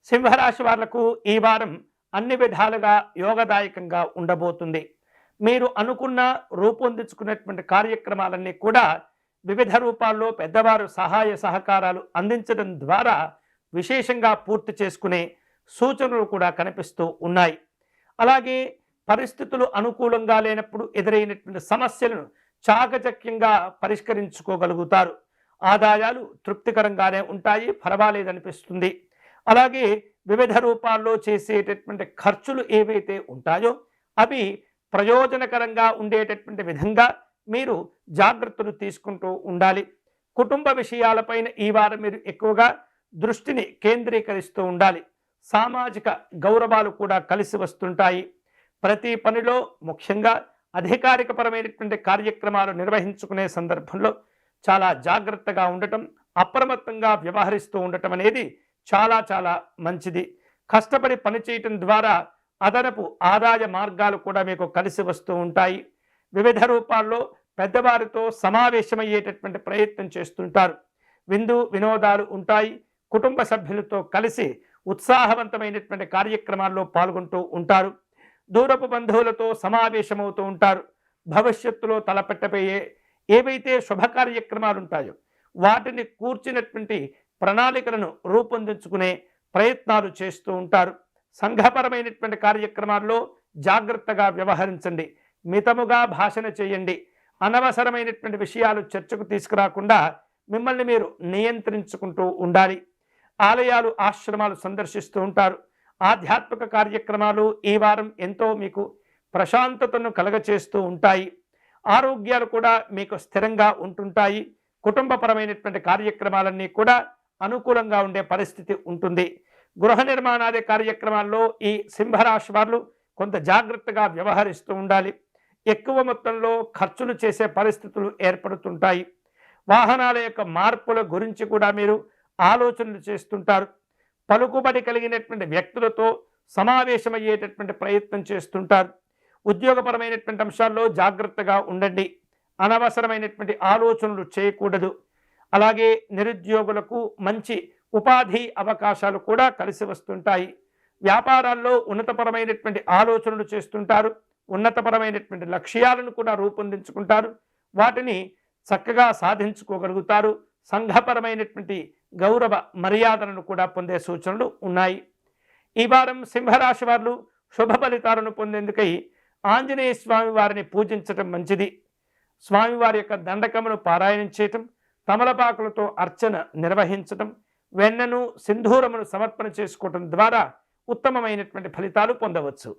సింహరాశి వాళ్లకు ఈ వారం అన్ని విధాలుగా యోగదాయకంగా ఉండబోతుంది. మీరు అనుకున్న రూపొందించుకున్నటువంటి కార్యక్రమాలన్నీ కూడా వివిధ రూపాల్లో పెద్దవారు సహాయ సహకారాలు అందించడం ద్వారా విశేషంగా పూర్తి చేసుకునే సూచనలు కూడా కనిపిస్తూ ఉన్నాయి. అలాగే పరిస్థితులు అనుకూలంగా లేనప్పుడు ఎదురైనటువంటి సమస్యలను చాకచక్యంగా పరిష్కరించుకోగలుగుతారు. ఆదాయాలు తృప్తికరంగానే ఉంటాయి, పర్వాలేదనిపిస్తుంది. అలాగే వివిధ రూపాల్లో చేసేటటువంటి ఖర్చులు ఏవైతే ఉంటాయో అవి ప్రయోజనకరంగా ఉండేటటువంటి విధంగా మీరు జాగ్రత్తలు తీసుకుంటూ ఉండాలి. కుటుంబ విషయాలపైన ఈ వారం మీరు ఎక్కువగా దృష్టిని కేంద్రీకరిస్తూ ఉండాలి. సామాజిక గౌరవాలు కూడా కలిసి వస్తుంటాయి. ప్రతి పనిలో ముఖ్యంగా అధికారికపరమైనటువంటి కార్యక్రమాలు నిర్వహించుకునే సందర్భంలో చాలా జాగ్రత్తగా ఉండటం, అప్రమత్తంగా వ్యవహరిస్తూ ఉండటం అనేది చాలా చాలా మంచిది. కష్టపడి పనిచేయటం ద్వారా అదనపు ఆదాయ మార్గాలు కూడా మీకు కలిసి వస్తూ ఉంటాయి. వివిధ రూపాల్లో పెద్దవారితో సమావేశమయ్యేటటువంటి ప్రయత్నం చేస్తుంటారు. విందు వినోదాలు ఉంటాయి. కుటుంబ సభ్యులతో కలిసి ఉత్సాహవంతమైనటువంటి కార్యక్రమాల్లో పాల్గొంటూ ఉంటారు. దూరపు బంధువులతో సమావేశమవుతూ ఉంటారు. భవిష్యత్తులో తలపెట్టబోయే ఏవైతే శుభ కార్యక్రమాలు ఉంటాయో వాటిని కూర్చున్నటువంటి ప్రణాళికలను రూపొందించుకునే ప్రయత్నాలు చేస్తూ ఉంటారు. సంఘపరమైనటువంటి కార్యక్రమాల్లో జాగ్రత్తగా వ్యవహరించండి. మితముగా భాషణ చేయండి. అనవసరమైనటువంటి విషయాలు చర్చకు తీసుకురాకుండా మిమ్మల్ని మీరు నియంత్రించుకుంటూ ఉండాలి. ఆలయాలు ఆశ్రమాలు సందర్శిస్తూ ఉంటారు. ఆధ్యాత్మిక కార్యక్రమాలు ఈ వారం ఎంతో మీకు ప్రశాంతతను కలగచేస్తూ ఉంటాయి. ఆరోగ్యాలు కూడా మీకు స్థిరంగా ఉంటుంటాయి. కుటుంబపరమైనటువంటి కార్యక్రమాలన్నీ కూడా అనుకూలంగా ఉండే పరిస్థితి ఉంటుంది. గృహ నిర్మాణాది కార్యక్రమాల్లో ఈ సింహరాశి వారు కొంత జాగ్రత్తగా వ్యవహరిస్తూ ఉండాలి. ఎక్కువ మొత్తంలో ఖర్చులు చేసే పరిస్థితులు ఏర్పడుతుంటాయి. వాహనాల యొక్క మార్పుల గురించి కూడా మీరు ఆలోచనలు చేస్తుంటారు. పలుకుబడి కలిగినటువంటి వ్యక్తులతో సమావేశమయ్యేటటువంటి ప్రయత్నం చేస్తుంటారు. ఉద్యోగపరమైనటువంటి అంశాల్లో జాగ్రత్తగా ఉండండి. అనవసరమైనటువంటి ఆలోచనలు చేయకూడదు. అలాగే నిరుద్యోగులకు మంచి ఉపాధి అవకాశాలు కూడా కలిసి వస్తుంటాయి. వ్యాపారాల్లో ఉన్నతపరమైనటువంటి ఆలోచనలు చేస్తుంటారు. ఉన్నతపరమైనటువంటి లక్ష్యాలను కూడా రూపొందించుకుంటారు. వాటిని చక్కగా సాధించుకోగలుగుతారు. సంఘపరమైనటువంటి గౌరవ మర్యాదలను కూడా పొందే సూచనలు ఉన్నాయి. ఈ వారం సింహరాశి వారు శుభ ఫలితాలను పొందేందుకై ఆంజనేయ స్వామి వారిని పూజించటం మంచిది. స్వామివారి యొక్క దండకమును పారాయణం చేయటం, తమలపాకులతో అర్చన నిర్వహించటం, వెన్నను సింధూరమును సమర్పణ చేసుకోవటం ద్వారా ఉత్తమమైనటువంటి ఫలితాలు పొందవచ్చు.